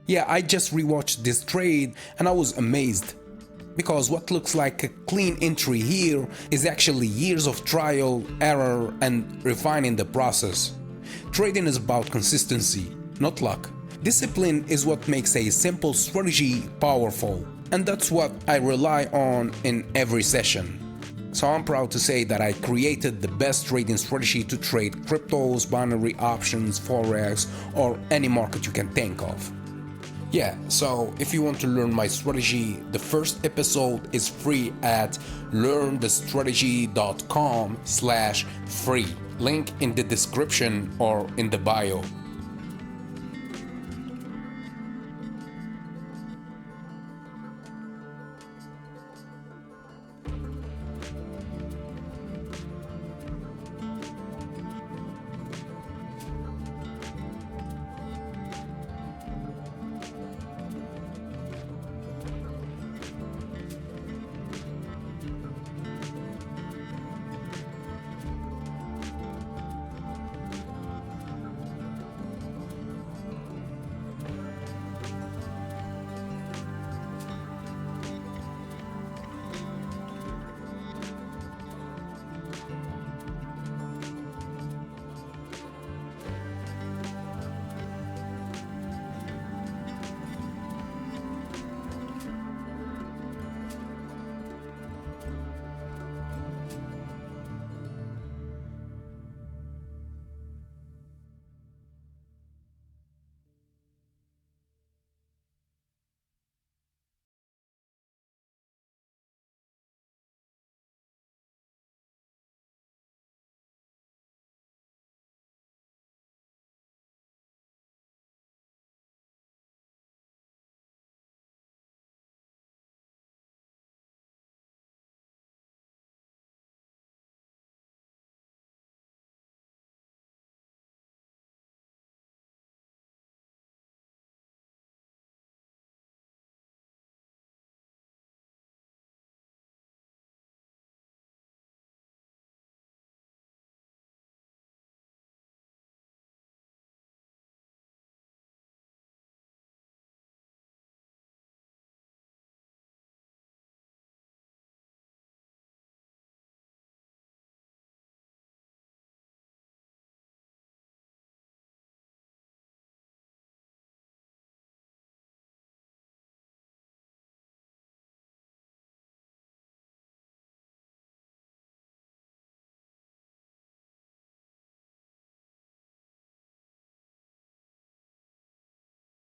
Yeah, I just rewatched this trade and I was amazed. Because what looks like a clean entry here is actually years of trial, error, and refining the process. Trading is about consistency, not luck. Discipline is what makes a simple strategy powerful, and that's what I rely on in every session. So I'm proud to say that I created the best trading strategy to trade cryptos, binary options, forex, or any market you can think of. Yeah, so if you want to learn my strategy, the first episode is free at learnthestrategy.com/free. Link in the description or in the bio.